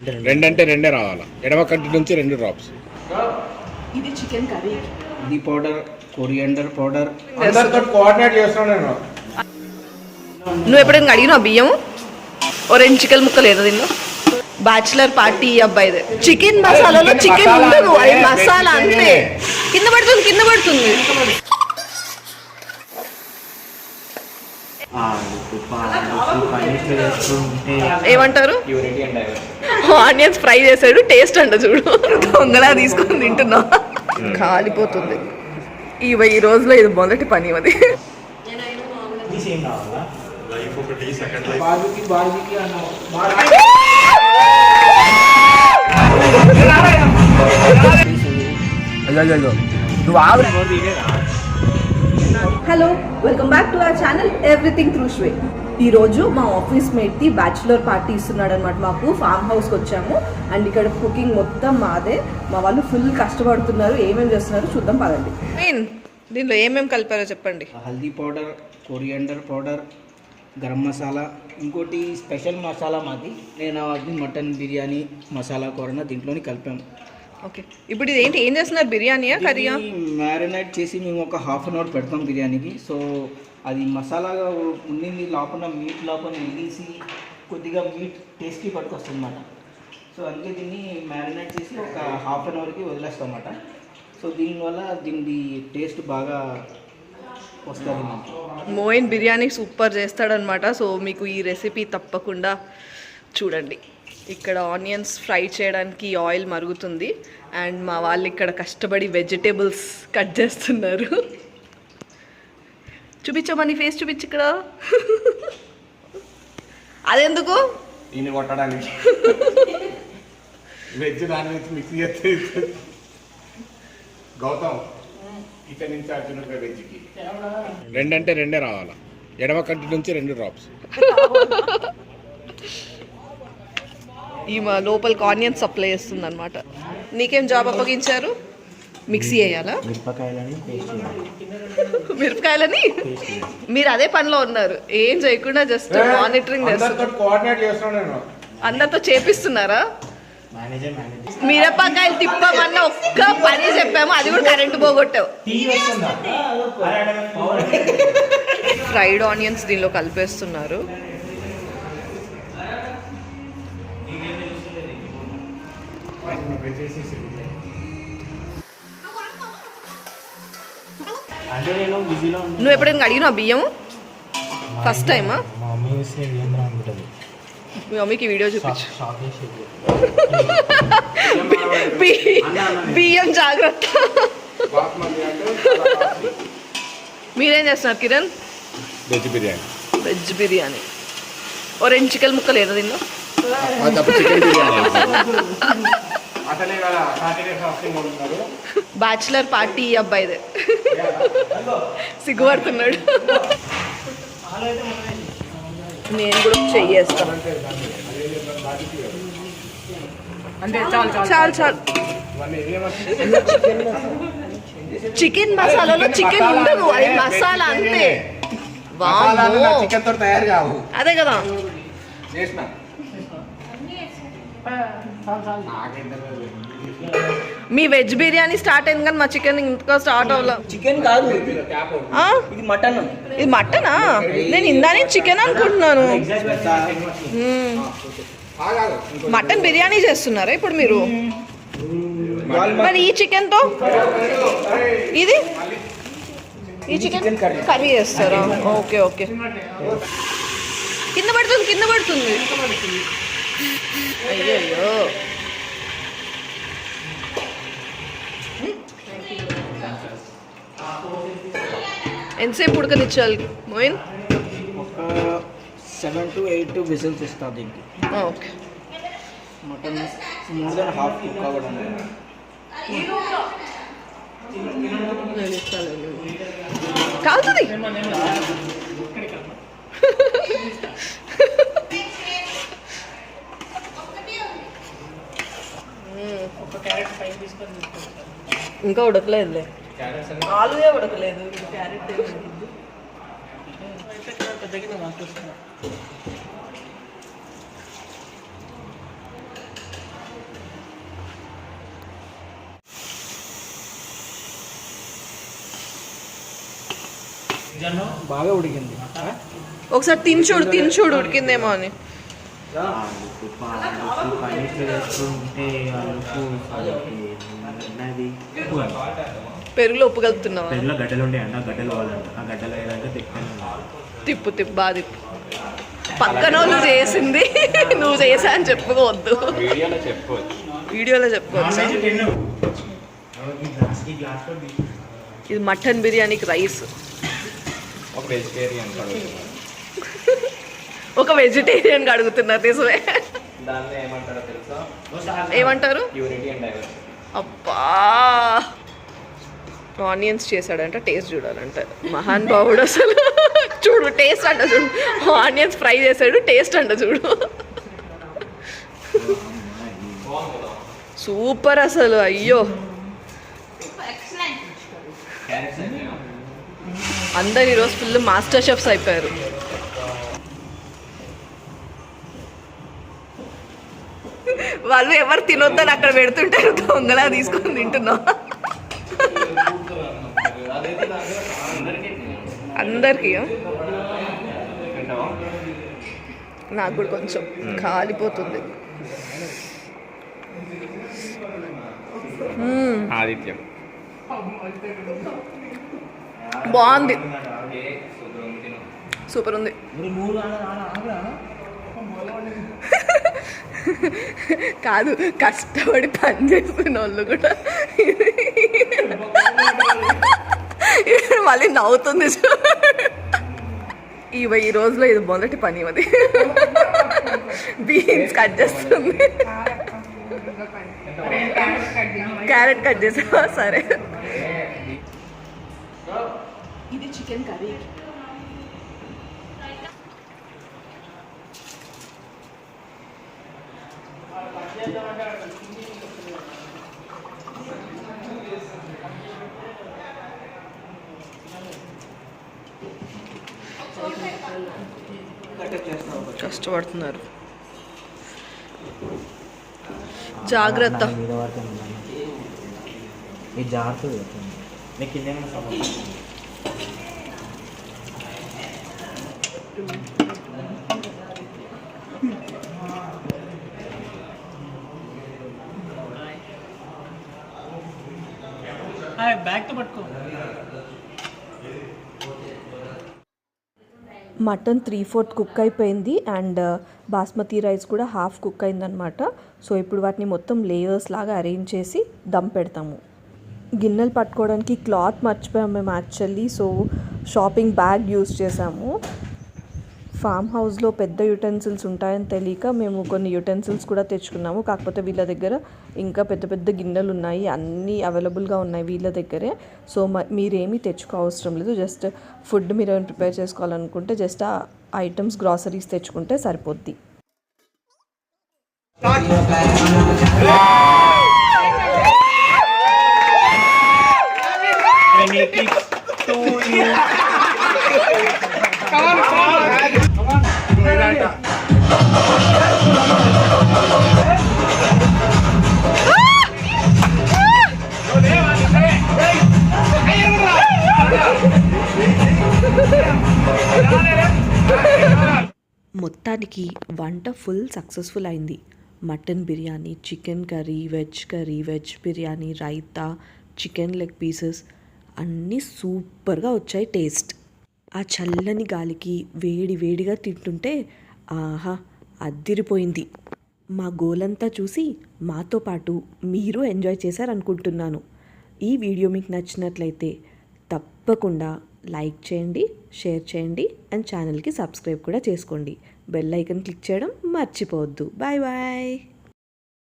రెండంటే రెండే రావాలా, ఎడమ కంటి నుంచి 2 డ్రాప్స్. ఇది చికెన్ కర్రీ. ఇది పౌడర్, కొరియండర్ పౌడర్. అందరితో కోఆర్డినేట్ చేస్తాను నేను. నువ్వు ఎప్పుడైనా అడిగినావు బియ్యం? ఓ 2 చికెన్ ముక్కలు ఏదో తిన్నా. బ్యాచిలర్ పార్టీ అబ్బాయిదే. చికెన్ మసాలాలో చికెన్ ఉండదు, అది మసాలా అంతే. కింద పడుతుంది. ఏమంటారు? ఆనియన్స్ ఫ్రై చేసాడు, టేస్ట్ అంట చూడు. దొంగలా తీసుకొని తింటున్నా, కాలిపోతుంది. ఈ రోజులో ఇది మొదటి పని అది. Hello, welcome back to our channel everything through Shwe. ఈరోజు మా ఆఫీస్ మేట్ది బ్యాచులర్ పార్టీ ఇస్తున్నాడు అనమాట. మాకు ఫామ్ హౌస్కి వచ్చాము అండ్ ఇక్కడ కుకింగ్ మొత్తం మాదే. మా వాళ్ళు ఫుల్ కష్టపడుతున్నారు. ఏమేమి చేస్తున్నారు చూద్దాం పదండి. దీనిలో ఏమేమి కలిపారో చెప్పండి. Haldi powder, coriander powder, garam masala, ఇంకోటి స్పెషల్ మసాలా మాది. నేను అది మటన్ బిర్యానీ మసాలా కూర దీంట్లోని కలిపాము. ఓకే, ఇప్పుడు ఇది ఏంటి, ఏం చేస్తున్నారు? బిర్యానీయా కర్రీయా? మ్యారినేట్ చేసి మేము ఒక ½ అవర్ పెడతాం బిర్యానీకి. సో అది మసాలాగా ఉండింది లోపల, మీట్ లోపల మిగిసి కొద్దిగా మీట్ టేస్టీ పట్టుకొస్తుంది అన్నమాట. సో అందుకే దీన్ని మ్యారినేట్ చేసి ఒక ½ అవర్కి వదిలేస్తాం అన్నమాట. సో దీనివల్ల దీని టేస్ట్ బాగా వస్తుంది. మోయిన్ బిర్యానీ సూపర్ చేస్తాడనమాట. సో మీకు ఈ రెసిపీ తప్పకుండా చూడండి. ఇక్కడ ఆనియన్స్ ఫ్రై చేయడానికి ఆయిల్ మరుగుతుంది అండ్ మా వాళ్ళు ఇక్కడ కష్టపడి వెజిటేబుల్స్ కట్ చేస్తున్నారు. చూపించమని ఫేస్ చూపించు. ఇక్కడ అదెందుకు? దీన్ని కొట్టడానికి. వెజ్ దాని నుంచి మిక్స్ చేస్తే గౌతమ్ ఇక్కడి నుంచి అర్జునుడిగా వెజ్కి రెండంటే రెండే రావాలా, ఎడమ కంటి నుంచి 2 డ్రాప్స్. ఈ మా లోపలికి ఆనియన్స్ సప్లై చేస్తుంది అనమాట. నీకేం జాబ్ అప్పగించారు? మిక్సీ వేయాలా? మిరపకాయలని మీరు అదే పనిలో ఉన్నారు, ఏం చేయకుండా జస్ట్ మానిటరింగ్ చేస్తున్నారు. అందరితో చేపిస్తున్నారా? మిరపకాయలు తిప్పమన్న ఒక్క పని చెప్పాము, అది కూడా కరెంటు పోగొట్టావు. ఫ్రైడ్ ఆనియన్స్ దీనిలో కలిపేస్తున్నారు. నువ్వు ఎప్పుడైనా అడిగినావు బియ్యం? ఫస్ట్ టైమా? మీ మమ్మీకి వీడియో చూపించు. బియ్యం జాగ్రత్త. మీరేం చేస్తున్నారు Kiran? Veg biryani. Oh 2 chicken ముక్కలు ఏదో తిన్నా. బ్యాచులర్ పార్టీ అబ్బాయిదే. సిగ్గుపడుతున్నాడు. నేను కూడా చెయ్యేస్తాను. చాలు. చికెన్ మసాలాలో చికెన్ ఉండదు, అది మసాలా అంతే. అదే కదా. మీ వెజ్ బిర్యానీ స్టార్ట్ అయింది కానీ మా చికెన్ ఇంకా స్టార్ట్ అవ్వలే. చికెన్ కాదు, ఇది మటన్. ఇది మటనా? నేను ఇందానే చికెన్ అనుకుంటున్నాను. మటన్ బిర్యానీ చేస్తున్నారా ఇప్పుడు మీరు? మరి ఈ చికెన్ తో ఈ చికెన్ కర్రీ చేస్తారా? ఓకే. కింద పడుతుంది. అయ్యో, ఎంతసేపు ఉడకనిచ్చాలి మోయిన్? ఒక 7 to 8 విజిల్స్ ఇస్తా దీనికి. Okay. Mutton more than half cook అవ్వడానికి. కాలుతుంది. ఇంకా ఉడకలేదులే, ఆలుగే ఉడకలేదు. క్యారెట్ బాగా ఉడికింది. ఒకసారి తిని చూడు ఉడికిందేమో అని. పెరుగులో ఉప్పు కలుపుతున్నావా? పెరుగులో గడ్డలు ఉంటాయంట, గడ్డలు కావాలంట. ఆ గడ్డలు అయ్యాక తిప్పు బాగా తిప్పు. పక్కన వాళ్ళు చేసింది నువ్వు చేసా అని చెప్పుకోవద్దు. వీడియోలో చెప్పుకోవచ్చు. ఇది మటన్ బిర్యానీకి రైస్. ఒక వెజిటేరియన్ అడుగుతున్నారు నిజమే. ఏమంటారు? అబ్బా ఆనియన్స్ చేశాడంట, టేస్ట్ చూడాలంట. మహాన్ బావుడు అసలు. చూడు టేస్ట్ అంట చూడు. ఆనియన్స్ ఫ్రై చేశాడు, టేస్ట్ అంట చూడు. సూపర్ అసలు. అయ్యో అందరు ఈరోజు ఫుల్ మాస్టర్ షెఫ్స్ అయిపోయారు. వాళ్ళు ఎవరు తినొద్దని అక్కడ పెడుతుంటారు, దొంగలా తీసుకొని తింటున్నాం. అందరికీ నాకు కూడా కొంచెం కాలిపోతుంది. ఆదిత్యం బాగుంది, సూపర్ ఉంది. కాదు, కష్టపడి పని చేస్తున్న వాళ్ళు కూడా మళ్ళీ నవ్వుతుంది. ఈ రోజులో ఇది మొదటి పని. అది బీన్స్ కట్ చేస్తుంది. క్యారెట్ కట్ చేసావా? సరే. ఇది చికెన్ కర్రీ. కష్టపడుతున్నారు. జాగ్రత్త. బ్యాగ్ తో పట్టుకో. మటన్ 3/4 కుక్ అయిపోయింది అండ్ బాస్మతి రైస్ కూడా హాఫ్ కుక్ అయిందనమాట. సో ఇప్పుడు వాటిని మొత్తం లేయర్స్ లాగా అరేంజ్ చేసి దమ్ పెడతాము. గిన్నెలు పట్టుకోవడానికి క్లాత్ మర్చిపోయాము మేము actually. So shopping bag use చేసాము. ఫామ్ హౌస్లో పెద్ద యుటెన్సిల్స్ ఉంటాయని తెలియక మేము కొన్ని యుటెన్సిల్స్ కూడా తెచ్చుకున్నాము. కాకపోతే వీళ్ళ దగ్గర ఇంకా పెద్ద పెద్ద గిన్నెలు ఉన్నాయి, అన్నీ అవైలబుల్గా ఉన్నాయి వీళ్ళ దగ్గరే. సో మీరేమీ తెచ్చుకో అవసరం లేదు. జస్ట్ ఫుడ్ మీరు ఏమైనా ప్రిపేర్ చేసుకోవాలనుకుంటే జస్ట్ ఆ ఐటమ్స్ గ్రాసరీస్ తెచ్చుకుంటే సరిపోద్ది. మొత్తానికి వంట ఫుల్ సక్సెస్ఫుల్ అయింది. Mutton biryani, chicken curry, veg biryani, raita, chicken leg pieces అన్నీ సూపర్గా వచ్చాయి టేస్ట్. ఆ చల్లని గాలికి వేడిగా తింటుంటే ఆహా అద్దిరిపోయింది. మా గోలంతా చూసి మాతో పాటు మీరు ఎంజాయ్ చేశారనుకుంటున్నాను. ఈ వీడియో మీకు నచ్చినట్లయితే తప్పకుండా లైక్ చేయండి, షేర్ చేయండి అండ్ ఛానల్కి సబ్స్క్రైబ్ కూడా చేసుకోండి. బెల్ ఐకాన్ క్లిక్ చేయడం మర్చిపోవద్దు. Bye bye.